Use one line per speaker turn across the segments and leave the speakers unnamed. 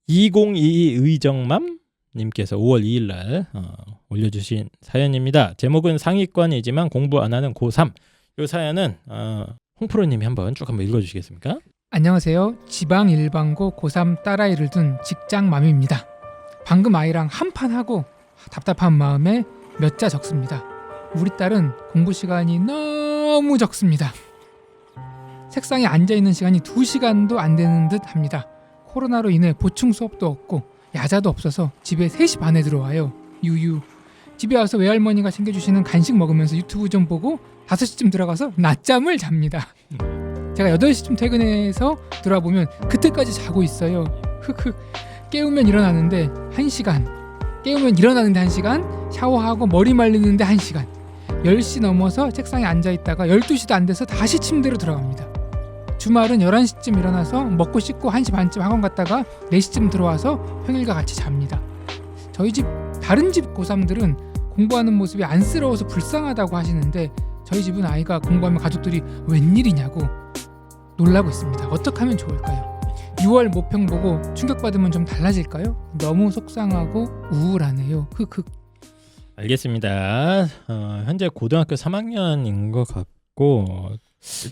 2022 의정맘 님께서 5월 2일날 올려주신 사연입니다. 제목은 상위권이지만 공부 안 하는 고3. 이 사연은 홍프로님이 한번 읽어주시겠습니까?
안녕하세요. 지방 일반고 고3 딸아이를 둔 직장맘입니다. 방금 아이랑 한판 하고 답답한 마음에 몇 자 적습니다. 우리 딸은 공부 시간이 너무 적습니다. 책상에 앉아있는 시간이 2시간도 안 되는 듯 합니다. 코로나로 인해 보충 수업도 없고 야자도 없어서 집에 3시 반에 들어와요. 유유. 집에 와서 외할머니가 챙겨주시는 간식 먹으면서 유튜브 좀 보고 5시쯤 들어가서 낮잠을 잡니다. 제가 8시쯤 퇴근해서 들어와보면 그때까지 자고 있어요. 흑흑. 깨우면 일어나는데 1시간, 깨우면 일어나는데 1시간, 샤워하고 머리 말리는데 1시간, 10시 넘어서 책상에 앉아있다가 12시도 안 돼서 다시 침대로 들어갑니다. 주말은 11시쯤 일어나서 먹고 씻고 1시 반쯤 학원 갔다가 4시쯤 들어와서 평일과 같이 잡니다. 저희 집 다른 집 고3들은 공부하는 모습이 안쓰러워서 불쌍하다고 하시는데 저희 집은 아이가 공부하면 가족들이 웬일이냐고 놀라고 있습니다. 어떻게 하면 좋을까요? 6월 모평 보고 충격받으면 좀 달라질까요? 너무 속상하고 우울하네요. 흑흑.
알겠습니다. 현재 고등학교 3학년인 것 같고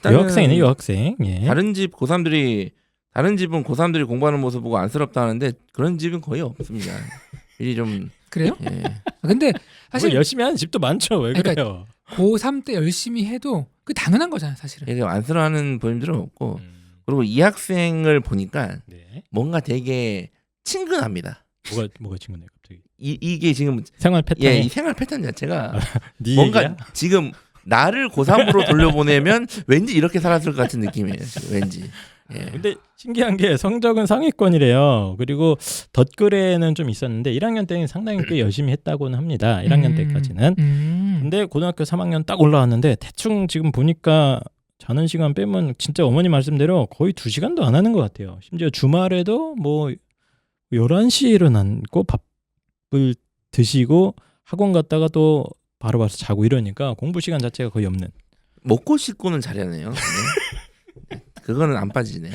여학생이네. 여학생. 예.
다른 집 고3들이 다른 집은 고3들이 공부하는 모습 보고 안쓰럽다 하는데 그런 집은 거의 없습니다. 일이 좀
그래요?
예.
근데 사실
열심히 하는 집도 많죠. 왜
그러니까
그래요?
고3 때 열심히 해도 그 당연한 거잖아요, 사실은.
이게 안쓰러워하는 부모님들은 없고 그리고 이 학생을 보니까
네.
뭔가 되게 친근합니다.
뭐가 친구네 갑자기?
이게 지금
생활 패턴이
이 생활 패턴 자체가
네
뭔가
얘기야?
지금 나를 고3으로 돌려보내면 왠지 이렇게 살았을 것 같은 느낌이에요. 지금 왠지. 예.
근데 신기한 게 성적은 상위권이래요. 그리고 덧글에는 좀 있었는데 1학년 때는 상당히 꽤 열심히 했다고는 합니다. 1학년 때까지는. 근데 고등학교 3학년 딱 올라왔는데 대충 지금 보니까 자는 시간 빼면 진짜 어머니 말씀대로 거의 2시간도 안 하는 것 같아요. 심지어 주말에도 뭐 11시에 일어나고 밥을 드시고 학원 갔다가 또 바로 와서 자고 이러니까 공부 시간 자체가 거의 없는.
먹고 씻고는 잘하네요. 네. 그거는 안 빠지네요.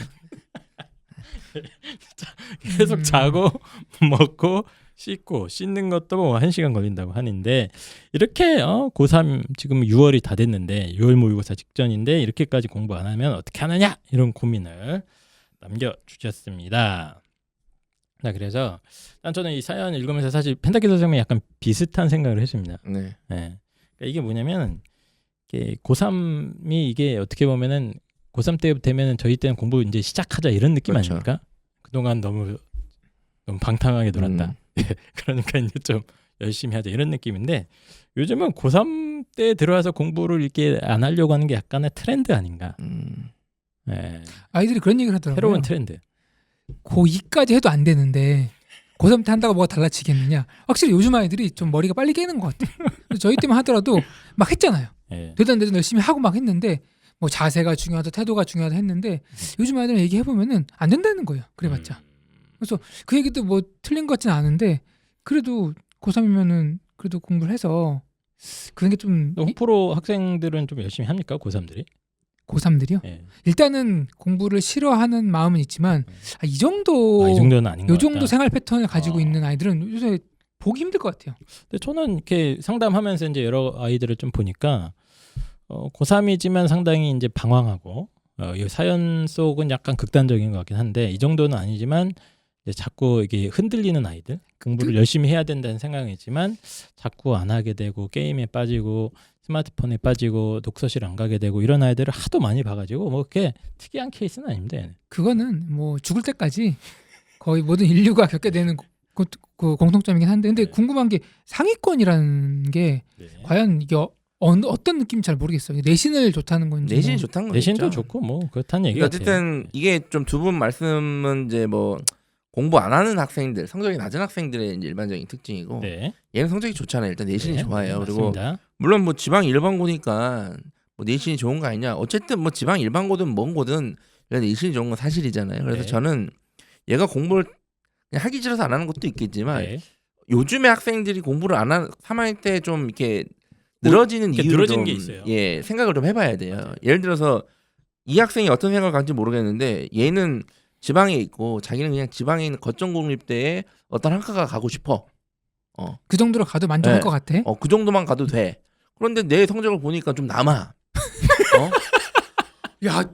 계속 자고 먹고 씻고 씻는 것도 뭐 1시간 걸린다고 하는데 이렇게 고3 지금 6월이 다 됐는데 6월 모의고사 직전인데 이렇게까지 공부 안 하면 어떻게 하느냐 이런 고민을 남겨주셨습니다. 자, 그래서 저는 이 사연 읽으면서 사실 펜타키 선생님이 약간 비슷한 생각을 했습니다.
네.
그러니까 이게 뭐냐면 고3이 이게 어떻게 보면은 고3 때 되면은 저희 때는 공부 이제 시작하자 이런 느낌
그렇죠.
아닙니까? 그동안 너무 방탕하게 놀았다. 그러니까 이제 좀 열심히 하자 이런 느낌인데 요즘은 고3 때 들어와서 공부를 이렇게 안 하려고 하는 게 약간의 트렌드 아닌가? 네.
아이들이 그런 얘기를 하더라고요.
새로운 트렌드.
고2까지 해도 안 되는데 고3 때 한다고 뭐가 달라지겠느냐. 확실히 요즘 아이들이 좀 머리가 빨리 깨는 것 같아요. 저희 때만 하더라도 막 했잖아요.
네.
되든 안 되든 열심히 하고 막 했는데 뭐 자세가 중요하다 태도가 중요하다 했는데 요즘 아이들은 얘기해보면은 안 된다는 거예요. 그래봤자. 그래서 그 얘기도 뭐 틀린 것 같지는 않은데 그래도 고3이면은 그래도 공부를 해서 그런 게 좀
홍프로 학생들은 좀 열심히 합니까? 고3들이?
고3들이요?
네.
일단은 공부를 싫어하는 마음은 있지만 이 정도
이 정도는 아닌 것
요 정도
같다.
생활 패턴을 가지고 있는 아이들은 요새 보기 힘들 것 같아요.
근데 저는 이렇게 상담하면서 이제 여러 아이들을 좀 보니까 고3이지만 상당히 이제 방황하고 이 사연 속은 약간 극단적인 것 같긴 한데 이 정도는 아니지만 이제 자꾸 이게 흔들리는 아이들 공부를 열심히 해야 된다는 생각이지만 자꾸 안 하게 되고 게임에 빠지고 스마트폰에 빠지고 독서실 안 가게 되고 이런 아이들을 하도 많이 봐가지고 뭐 그렇게 특이한 케이스는 아닙니다.
그거는 뭐 죽을 때까지 거의 모든 인류가 겪게 되는 그 공통점이긴 한데 근데 궁금한 게 상위권이라는 게 과연 이게 어떤 느낌인지 잘 모르겠어요. 내신을 좋다는 건지
내신이 좋다는 거죠.
내신도 좋고 뭐 그렇다는 얘기 같아요.
어쨌든 이게 좀 두 분 말씀은 이제 뭐 공부 안 하는 학생들, 성적이 낮은 학생들의 이제 일반적인 특징이고
네.
얘는 성적이 좋잖아요. 일단 내신이 좋아요. 그리고
맞습니다.
물론 뭐 지방 일반고니까 뭐 내신이 좋은 거 아니냐. 어쨌든 뭐 지방 일반고든 먼 고든 내신이 좋은 건 사실이잖아요. 그래서
네.
저는 얘가 공부를 그냥 하기 싫어서 안 하는 것도 있겠지만
네.
요즘에 학생들이 공부를 안 하는 3학년 때 좀 이렇게 늘어지는
이렇게
이유를
늘어지는
좀
게 있어요.
예, 생각을 좀 해봐야 돼요. 예를 들어서 이 학생이 어떤 생각을 가진지 모르겠는데 얘는 지방에 있고 자기는 그냥 지방에 있는 거점공립대에 어떤 학과가 가고 싶어.
그 정도로 가도 만족할
네.
것 같아.
그 정도만 가도 돼. 그런데 내 성적을 보니까 좀 남아.
야,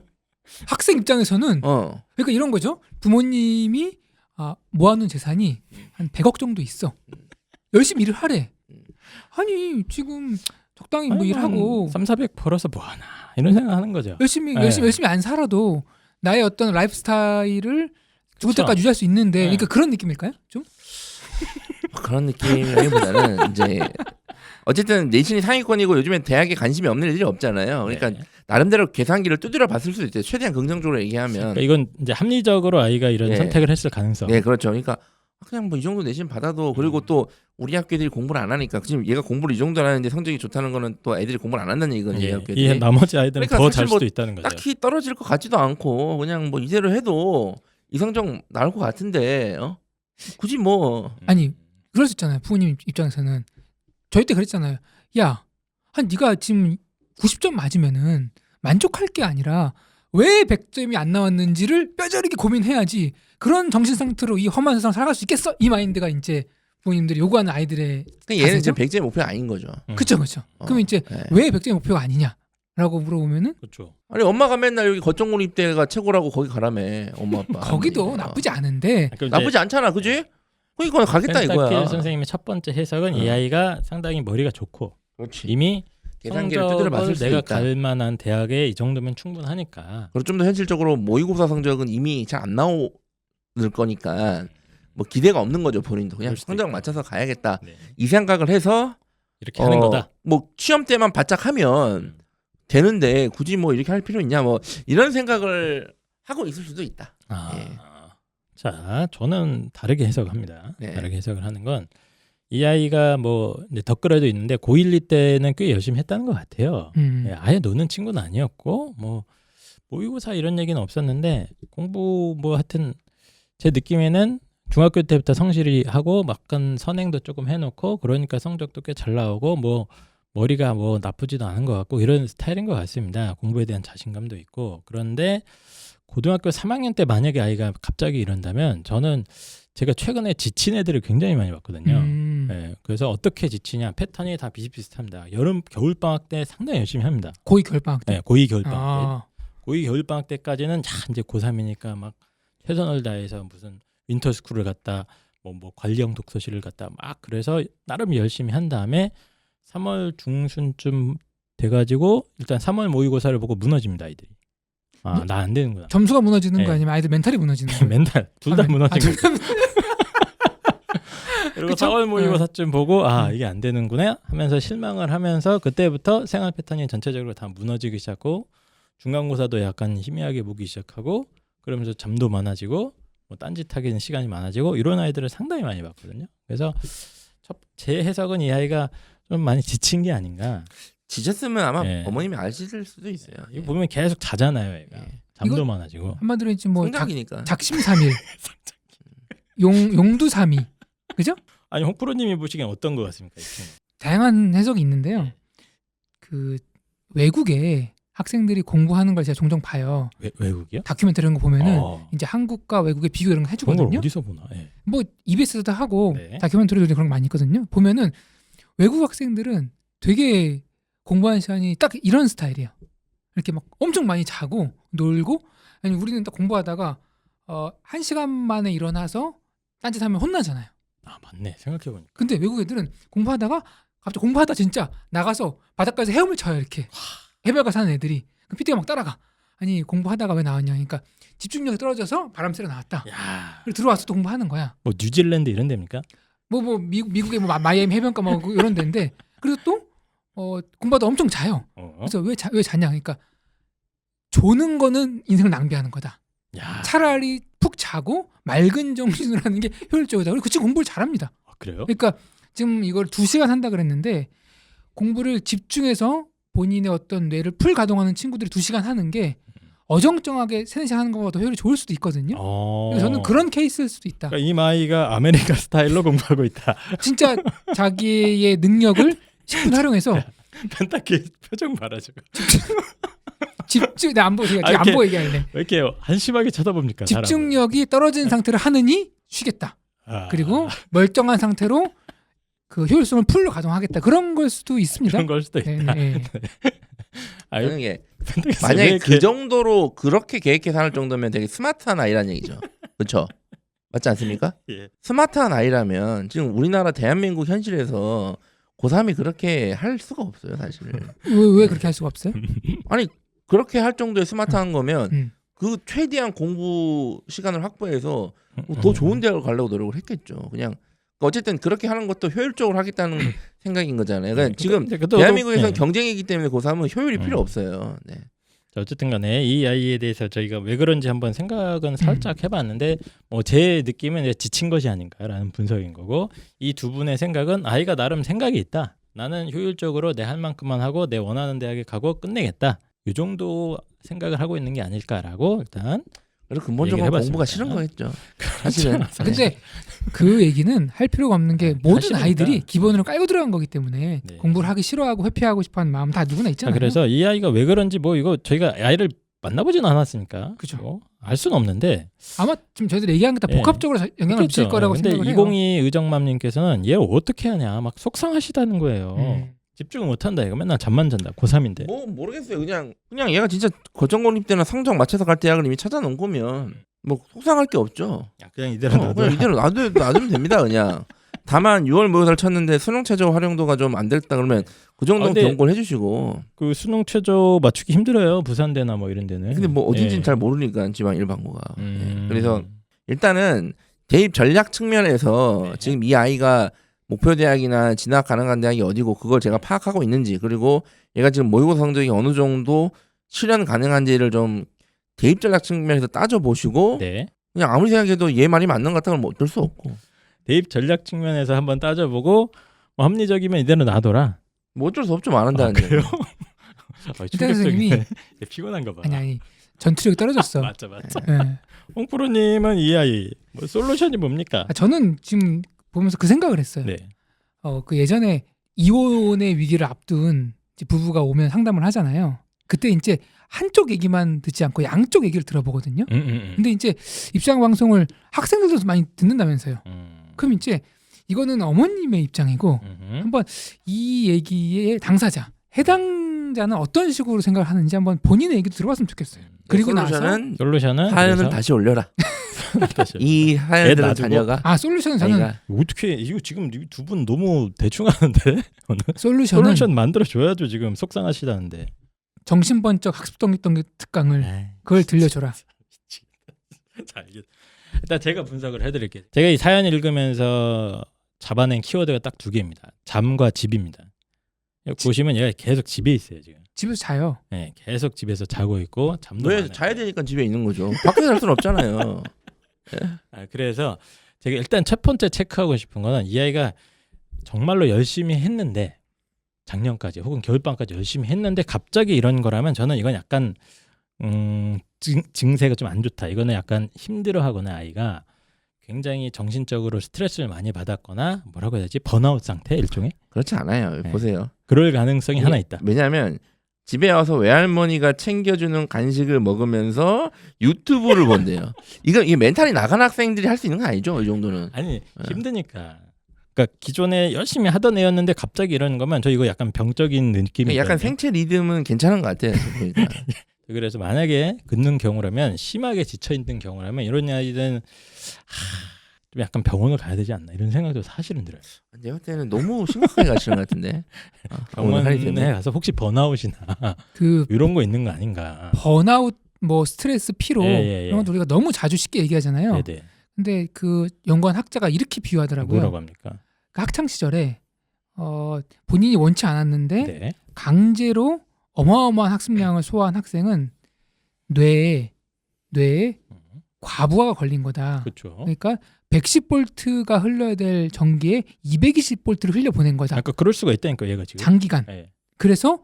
학생 입장에서는 그러니까 이런 거죠. 부모님이 모아놓은 재산이 한 100억 정도 있어. 열심히 일을 하래. 아니 지금 적당히 뭐 일하고
3,400 벌어서 뭐 하나 이런 생각하는 거죠.
열심히
네.
열심히 안 살아도 나의 어떤 라이프 스타일을 죽을
그쵸.
때까지 유지할 수 있는데,
네.
그러니까 그런 느낌일까요? 좀?
그런 느낌이라기보다는 이제 어쨌든 내신이 상위권이고 요즘엔 대학에 관심이 없는 애들이 없잖아요. 그러니까
네.
나름대로 계산기를 두드려 봤을 수도 있어요. 최대한 긍정적으로 얘기하면.
그러니까 이건 이제 합리적으로 아이가 이런
네.
선택을 했을 가능성.
네, 그렇죠. 그러니까 그냥 뭐 이 정도 내신 받아도 그리고 또 우리 학교들이 공부를 안 하니까 지금 얘가 공부를 이 정도 하는데 성적이 좋다는 거는 또 애들이 공부를 안 한다는 얘기거든요.
예,
학교들이.
이 나머지 아이들은
그러니까
더
사실
잘
뭐
수도 있다는 거죠.
딱히 떨어질 것 같지도 않고 그냥 뭐 이대로 해도 이 성적 나올 것 같은데 굳이 뭐
아니 그럴 수 있잖아요. 부모님 입장에서는 저희 때 그랬잖아요. 야, 네가 지금 90점 맞으면은 만족할 게 아니라 왜 100점이 안 나왔는지를 뼈저리게 고민해야지. 그런 정신 상태로 이 험한 세상 살아갈 수 있겠어? 이 마인드가 이제 부모님들이 요구하는 아이들의
그러니까 얘는
자세죠?
지금 100점의 목표가 아닌 거죠.
그쵸. 그럼 이제
네.
왜 100점이 목표가 아니냐라고 물어보면은
그렇죠.
아니 엄마가 맨날 여기 거점공립대가 최고라고 거기 가라며 엄마 아빠.
거기도 나쁘지 않은데
나쁘지 않잖아, 그지? 그러니까 가겠다 이거야.
펜타킬 선생님의 첫 번째 해석은 이 아이가 상당히 머리가 좋고
그렇지.
이미
계산기를 두드려
성적을
봤을 수도
내가
있다.
갈 만한 대학에 이 정도면 충분하니까.
그리고 좀 더 현실적으로 모의고사 성적은 이미 잘 안 나올 거니까 뭐 기대가 없는 거죠 본인도 그냥
그럴 수도
성적
있고.
맞춰서 가야겠다
네.
이 생각을 해서
이렇게 하는 거다.
뭐 시험 때만 바짝 하면 되는데 굳이 뭐 이렇게 할 필요 있냐 뭐 이런 생각을 하고 있을 수도 있다. 예.
자, 저는 다르게 해석합니다.
네.
다르게 해석을 하는 건 이 아이가 뭐 이제 덧글에도 있는데 고1, 2 때는 꽤 열심히 했다는 것 같아요. 예, 아예 노는 친구는 아니었고 뭐 모의고사 이런 얘기는 없었는데 공부 뭐 하여튼 제 느낌에는 중학교 때부터 성실히 하고 막간 선행도 조금 해놓고 그러니까 성적도 꽤 잘 나오고 뭐 머리가 뭐 나쁘지도 않은 것 같고 이런 스타일인 것 같습니다. 공부에 대한 자신감도 있고. 그런데 고등학교 3학년 때 만약에 아이가 갑자기 이런다면 저는 제가 최근에 지친 애들을 굉장히 많이 봤거든요. 네, 그래서 어떻게 지치냐 패턴이 다 비슷비슷합니다. 여름 겨울 방학 때 상당히 열심히 합니다.
고2 겨울방학 때.
네, 고2 겨울 방학 때. 고2 겨울 방학 때까지는 이제 고3이니까 막 최선을 다해서 무슨 윈터스쿨을 갔다 뭐 관리형 독서실을 갔다 막 그래서 나름 열심히 한 다음에 3월 중순쯤 돼가지고 일단 3월 모의고사를 보고 무너집니다 아이들이. 나 안 되는구나.
점수가 무너지는 거
네.
아니면 아이들 멘탈이 무너지는 거예요?
멘탈 둘 다 무너진 거죠. 그리고
그쵸?
4월 모의고사쯤 보고 이게 안 되는구나 하면서 실망을 하면서 그때부터 생활 패턴이 전체적으로 다 무너지기 시작하고 중간고사도 약간 희미하게 보기 시작하고 그러면서 잠도 많아지고 뭐 딴짓하기는 시간이 많아지고 이런 아이들을 상당히 많이 봤거든요. 그래서 제 해석은 이 아이가 좀 많이 지친 게 아닌가.
지쳤으면 아마
네.
어머님이 아실 수도 있어요.
이거 보면 계속 자잖아요, 얘가.
예.
잠도
이거-
많아지고.
한마디로 이제 뭐
성장이니까.
작심삼일, 용두삼이, 그죠?
아니 홍프로님이 보시기엔 어떤 것 같습니까? 이 친구?
다양한 해석이 있는데요. 그 외국에 학생들이 공부하는 걸 제가 종종 봐요.
외국이요?
다큐멘터리 이런 거 보면은
어,
이제 한국과 외국의 비교 이런 거
그런 걸
해주거든요.
어디서 보나? 예.
뭐 EBS도 하고
네.
다큐멘터리도 그런 거 많이 있거든요. 보면은 외국 학생들은 되게 공부하는 시간이 딱 이런 스타일이에요. 이렇게 막 엄청 많이 자고 놀고, 아니 우리는 딱 공부하다가 1시간 만에 일어나서 딴짓하면 혼나잖아요.
맞네. 생각해보니까.
근데 외국 애들은 공부하다가 갑자기 공부하다 진짜 나가서 바닷가에서 헤엄을 쳐요. 이렇게 해변가 사는 애들이. 그 PT가 막 따라가. 아니 공부하다가 왜 나왔냐. 그러니까 집중력이 떨어져서 바람 쐬러 나왔다.
야,
그리고 들어와서 또 공부하는 거야.
뭐 뉴질랜드 이런 데입니까?
뭐 미국의 뭐 마이애미 해변가 뭐 이런 데인데, 그리고 또 공부하다 엄청 자요. 그래서 왜 자냐. 그러니까 조는 거는 인생을 낭비하는 거다.
야,
차라리 푹 자고 맑은 정신으로 하는 게 효율적이다. 그리고 그 친구 공부를 잘합니다.
그래요?
그러니까 지금 이걸 2시간 한다 그랬는데 공부를 집중해서 본인의 어떤 뇌를 풀 가동하는 친구들이 2시간 하는 게 어정쩡하게 3-4시간 하는 것보다 효율이 좋을 수도 있거든요. 그래서 저는 그런 케이스일 수도 있다.
그러니까 이 마이가 아메리카 스타일로 공부하고 있다.
진짜 자기의 능력을 10분 활용해서
펜타키 표정 봐라 지금.
집중 안 보고 제가
아,
안
이렇게-
보고 얘기할래.
왜 이렇게 한심하게 쳐다봅니까?
집중력이 떨어진 상태로 하느니 쉬겠다.
사람을. 아,
그리고 멀쩡한 상태로 그 효율성을 풀로 가동하겠다. 그런 걸 수도 있습니다.
그런 걸 수도 있다.
네, 네.
아유,
저는 이게
펜타키
만약에
왜 이렇게-
그 정도로 그렇게 계획해서 할 정도면 되게 스마트한 아이라는 얘기죠. 그렇죠? 맞지 않습니까?
예.
스마트한 아이라면 지금 우리나라 대한민국 현실에서 고3이 그렇게 할 수가 없어요, 사실.
왜 그렇게 할 수가 없어요?
아니 그렇게 할 정도의 스마트한 거면
음.
그 최대한 공부 시간을 확보해서 더 좋은 대학을 가려고 노력을 했겠죠. 그냥 어쨌든 그렇게 하는 것도 효율적으로 하겠다는 생각인 거잖아요. 그러니까 지금
근데 그것도-
대한민국에서는
네.
경쟁이기 때문에 고3은 효율이 필요 없어요. 네.
자, 어쨌든 간에 이 아이에 대해서 저희가 왜 그런지 한번 생각은 살짝 해봤는데 뭐 제 느낌은 이제 지친 것이 아닌가라는 분석인 거고 이 두 분의 생각은 아이가 나름 생각이 있다. 나는 효율적으로 내 할 만큼만 하고 내 원하는 대학에 가고 끝내겠다. 이 정도 생각을 하고 있는 게 아닐까라고 일단
그리고 근본적으로
얘기를
공부가
해봤습니다.
싫은 거겠죠. 사실은.
근데 그 얘기는 할 필요가 없는 게 모든
사실은
아이들이
그러니까-
기본으로 깔고 들어간 거기 때문에
네.
공부를 하기 싫어하고 회피하고 싶어하는 마음 다 누구나 있잖아요.
그래서 이 아이가 왜 그런지 뭐 이거 저희가 아이를 만나보진 않았으니까
그죠.
뭐 알 수는 없는데
아마 지금 저희들 얘기한 게 다
예.
복합적으로 영향을 미칠
그렇죠.
거라고
근데
생각을 해요.
202 의정맘님께서는 얘를 어떻게 하냐 막 속상하시다는 거예요.
음.
집중을 못한다 이거 맨날 잠만 잔다 고3인데
뭐 모르겠어요. 그냥 얘가 진짜 거정공립 때나 성적 맞춰서 갈 대학을 이미 찾아놓은 거면 뭐 속상할 게 없죠.
그냥 이대로 놔둬.
그냥 이대로 놔두면 됩니다. 그냥. 다만 6월 모의고사를 쳤는데 수능 최저 활용도가 좀 안 됐다 그러면 그 정도는
근데-
경고를 해주시고.
그 수능 최저 맞추기 힘들어요. 부산대나 뭐 이런 데는.
근데 뭐 어딘지는
예.
잘 모르니까 지방 일반고가.
음.
예. 그래서 일단은 대입 전략 측면에서
네.
지금 이 아이가 목표 대학이나 진학 가능한 대학이 어디고 그걸 제가 파악하고 있는지 그리고 얘가 지금 모의고사 성적이 어느 정도 실현 가능한지를 좀 대입 전략 측면에서 따져보시고
네.
그냥 아무리 생각해도 얘 말이 맞는 것 같다면 뭐 어쩔 수 없고
대입 전략 측면에서 한번 따져보고 뭐 합리적이면 이대로 놔둬라.
뭐 어쩔 수 없죠 말한다는 게.
그래요?
일단 선생님이
피곤한가 봐.
아니 전투력이 떨어졌어.
맞죠.
예.
홍프로님은 이 아이 뭐 솔루션이 뭡니까?
저는 지금 보면서 그 생각을 했어요.
네.
그 예전에 이혼의 위기를 앞둔 이제 부부가 오면 상담을 하잖아요. 그때 이제 한쪽 얘기만 듣지 않고 양쪽 얘기를 들어보거든요. 근데 이제 입시왕 방송을 학생들도 많이 듣는다면서요. 그럼 이제 이거는 어머님의 입장이고 한번 이 얘기의 당사자, 해당자는 어떤 식으로 생각을 하는지 한번 본인의 얘기도 들어봤으면 좋겠어요. 그리고 나서
솔루션은 하연을
그래서?
다시 올려라.
다시.
이 하연들은
놔두고?
자녀가
솔루션은 저는
아이가
어떻게 이거 지금 두 분 너무 대충 하는데 오늘
솔루션은
솔루션 만들어 줘야죠. 지금 속상하시다는데.
정신번쩍 학습동기 특강을 그걸 들려줘라.
자, 일단 제가 분석을 해드릴게요. 제가 이 사연 읽으면서 잡아낸 키워드가 딱 2개입니다. 잠과 집입니다. 여기 보시면 얘가 계속 집에 있어요 지금.
집에서 자요.
네, 계속 집에서 자고 있고 잠도
왜
많아요.
자야 되니까 집에 있는 거죠. 밖에 살 수는 없잖아요.
그래서 제가 일단 첫 번째 체크하고 싶은 거는 이 아이가 정말로 열심히 했는데 작년까지 혹은 겨울방까지 열심히 했는데 갑자기 이런 거라면 저는 이건 약간 증세가 좀 안 좋다. 이거는 약간 힘들어하거나 아이가 굉장히 정신적으로 스트레스를 많이 받았거나 뭐라고 해야 되지? 번아웃 상태 일종의?
그렇지 않아요.
네.
보세요.
그럴 가능성이 하나 있다.
왜냐하면 집에 와서 외할머니가 챙겨주는 간식을 먹으면서 유튜브를 본대요. 이게 멘탈이 나간 학생들이 할 수 있는 거 아니죠? 이 정도는.
아니 힘드니까. 그러니까 기존에 열심히 하던 애였는데 갑자기 이러는 거면 저 이거 약간 병적인 느낌이
약간
있거든요.
생체 리듬은 괜찮은 것 같아요. 그러니까.
그래서 만약에 긋는 경우라면 심하게 지쳐 있는 경우라면 이런 아이들은 좀 약간 병원을 가야 되지 않나 이런 생각도 사실은 들어요.
내가 볼 때는 너무 심각하게 가시는 것 같은데.
병원에 가서 혹시 번아웃이나
그
이런 거 있는 거 아닌가.
번아웃, 뭐 스트레스, 피로
예.
이런 것도 우리가 너무 자주 쉽게 얘기하잖아요.
네네.
근데 그 연구한 학자가 이렇게 비유하더라고요.
뭐라고 합니까?
그 학창 시절에 본인이 원치 않았는데
네.
강제로 어마어마한 학습량을 소화한 학생은 뇌에 과부하가 걸린 거다.
그렇죠.
그러니까 110볼트가 흘러야 될 전기에 220볼트를 흘려 보낸 거다.
아까 그럴 수가 있다니까 얘가 지금.
장기간.
네.
그래서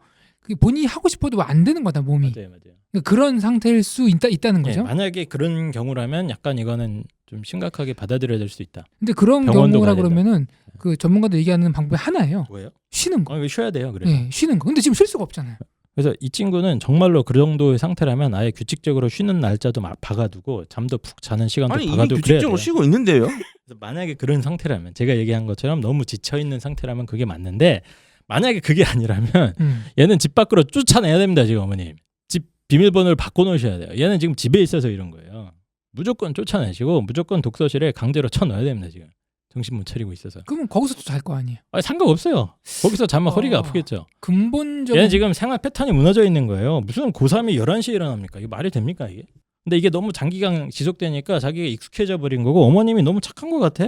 그게 본인이 하고 싶어도 안 되는 거다 몸이.
맞아요.
그러니까 그런 상태일 수 있다는 거죠.
만약에 그런 경우라면 약간 이거는 좀 심각하게 받아들여야 될 수도 있다.
근데 그런
병원도
경우라
가야 된다.
그러면은 그 전문가들 얘기하는 방법이 하나예요.
뭐예요?
쉬는 거.
이거 쉬어야 돼요. 그래서.
네, 쉬는 거. 근데 지금 쉴 수가 없잖아요.
그래서 이 친구는 정말로 그 정도의 상태라면 아예 규칙적으로 쉬는 날짜도 박아두고 잠도 푹 자는 시간도
아니 이미
박아두고 그래야 돼요.
규칙적으로 쉬고 있는데요.
그래서 만약에 그런 상태라면 제가 얘기한 것처럼 너무 지쳐 있는 상태라면 그게 맞는데 만약에 그게 아니라면 얘는 집 밖으로 쫓아내야 됩니다. 지금 어머님. 집 비밀번호를 바꿔놓으셔야 돼요. 얘는 지금 집에 있어서 이런 거예요. 무조건 쫓아내시고 무조건 독서실에 강제로 쳐넣어야 됩니다. 지금. 정신 못 차리고 있어서.
그러면 거기서도 잘 거 아니에요.
아니, 상관없어요. 거기서 자면 허리가 아프겠죠.
근본적인
얘는 지금 생활 패턴이 무너져 있는 거예요. 무슨 고3이 11시에 일어납니까? 이게 말이 됩니까 이게? 근데 이게 너무 장기간 지속되니까 자기가 익숙해져 버린 거고 어머님이 너무 착한 것 같아.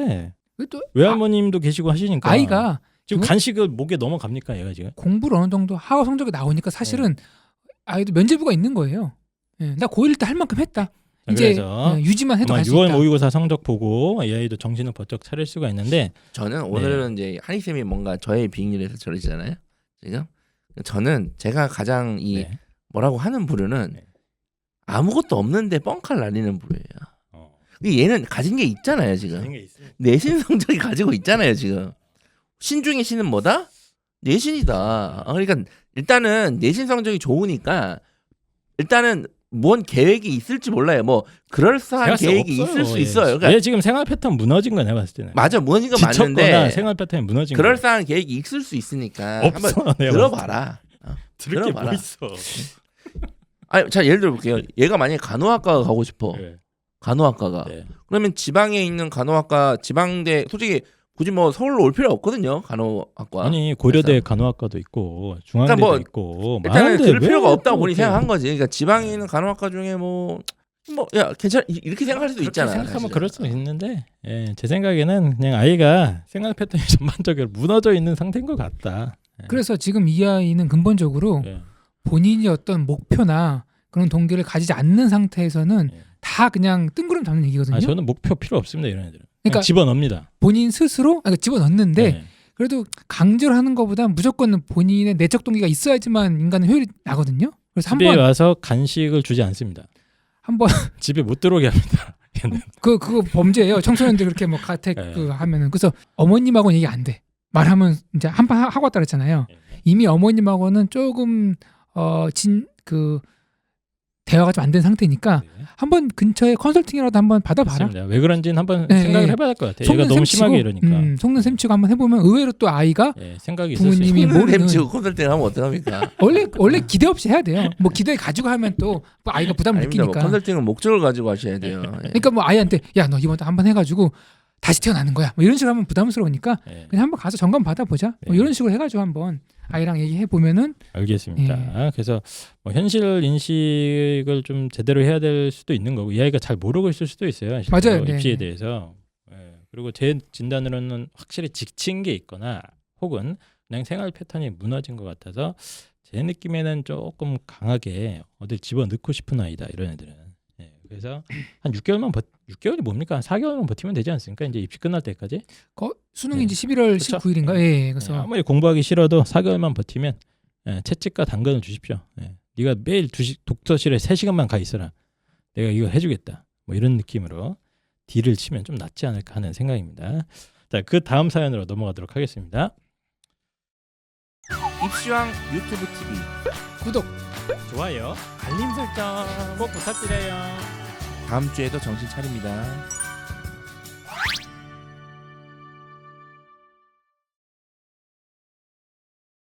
또
외할머님도 계시고 하시니까.
아이가
지금 간식을 목에 넘어갑니까 얘가 지금?
공부를 어느 정도 하고 성적이 나오니까 사실은 아이도 면제부가 있는 거예요. 예, 나 고1 때 할 만큼 했다. 이제
그래서
유지만 해도
아마
갈 수
6월
있다.
모의고사 성적 보고 이 아이도 정신을 번쩍 차릴 수가 있는데
저는 오늘은 이제 한희 쌤이 뭔가 저의 빙의를 해서 저러시잖아요. 지금 저는 제가 가장 이
네.
뭐라고 하는 부류는
네.
아무것도 없는데 뻥칼 날리는 부류예요. 근데 얘는 가진 게 있잖아요 지금.
그런 게 있습니다.
내신 성적이 가지고 있잖아요 지금. 신 중에 신은 뭐다? 내신이다. 그러니까 일단은 내신 성적이 좋으니까 일단은 뭔 계획이 있을지 몰라요. 뭐 그럴싸한 계획이 있을 수 있어요. 그러니까
얘 지금 생활 패턴 무너진 거야 내가 봤을 때는.
맞아 무너진 건
지쳤거나
맞는데
생활 패턴이 무너진 거.
그럴싸한 계획이 있을 수 있으니까
없어.
한번
내가
들어봐라.
들을 게 뭐
들어봐라.
있어.
아니, 자 예를 들어 볼게요. 얘가 만약에 간호학과가 가고 싶어.
네.
간호학과가.
네.
그러면 지방에 있는 간호학과 지방대 솔직히 굳이 뭐 서울로 올 필요 없거든요. 간호학과.
아니 고려대 간호학과도 있고 중앙대도
그러니까 뭐
있고
일단은
많은데
들을
왜
필요가 없다고
또
본인이
이렇게
생각한 거지. 그러니까 지방에 있는 간호학과 중에 야 괜찮 이렇게 생각할 수도
그렇게
있잖아.
생각하면
사실은.
그럴 수 있는데 제 생각에는 그냥 아이가 생활 패턴이 전반적으로 무너져 있는 상태인 것 같다.
그래서 지금 이 아이는 근본적으로
예.
본인이 어떤 목표나 그런 동기를 가지지 않는 상태에서는
예.
다 그냥 뜬구름 잡는 얘기거든요.
저는 목표 필요 없습니다 이런 애들은.
그러니까
그냥 집어넣습니다.
본인 스스로 집어넣는데
예.
그래도 강제로 하는 것보다 무조건 본인의 내적 동기가 있어야지만 인간은 효율이 나거든요. 그래서
집에
한번
와서 간식을 주지 않습니다. 집에 못 들어오게 합니다. 얘는.
그거 범죄예요. 청소년들 그렇게 뭐 가택
예.
하면은 그래서 어머님하고는 얘기 안 돼. 말하면 이제 한 판 하고 왔다 그랬잖아요.
예.
이미 어머님하고는 조금 대화가 좀 안 된 상태니까
네.
한번 근처에 컨설팅이라도 한번 받아봐라.
맞습니다. 왜 그런지는 한번
네,
생각을
네.
해봐야 될 것 같아요.
속는
얘가 너무
셈치고,
심하게 이러니까.
속는 셈치고 한번 해보면 의외로 또 아이가
생각이 있을 수
부모님이
있어요.
모르는
햄치고 컨설팅 하면 어떡합니까?
원래 기대 없이 해야 돼요. 뭐 기대 가지고 하면 또 아이가 부담을
아닙니다. 뭐
느끼니까.
컨설팅은 목적을 가지고 하셔야 돼요. 예.
그러니까 뭐 아이한테 야 너 이번 달 한번 해가지고 다시 태어나는 거야. 뭐 이런 식으로 하면 부담스러우니까
예.
그냥 한번 가서 점검 받아보자. 뭐
네.
이런 식으로 해가지고 한번 아이랑 얘기해 보면은
알겠습니다. 그래서 뭐 현실 인식을 좀 제대로 해야 될 수도 있는 거고 이 아이가 잘 모르고 있을 수도 있어요.
맞아요. 네,
입시에
네.
대해서. 그리고 제 진단으로는 확실히 지친 게 있거나 혹은 그냥 생활 패턴이 무너진 것 같아서 제 느낌에는 조금 강하게 어딜 집어넣고 싶은 아이다 이런 애들은. 그래서 한 6개월이 뭡니까? 한 4개월만 버티면 되지 않습니까? 이제 입시 끝날 때까지.
수능이 이제 11월
그쵸?
19일인가? 예. 그래서
아무리 공부하기 싫어도 4개월만 버티면 채찍과 당근을 주십시오. 네가 매일 독서실에 3시간만 가 있어라. 내가 이거 해주겠다. 뭐 이런 느낌으로 딜을 치면 좀 낫지 않을까 하는 생각입니다. 자, 그 다음 사연으로 넘어가도록 하겠습니다.
입시왕 유튜브 TV
구독.
좋아요, 알림 설정 꼭 부탁드려요.
다음 주에도 정신 차립니다.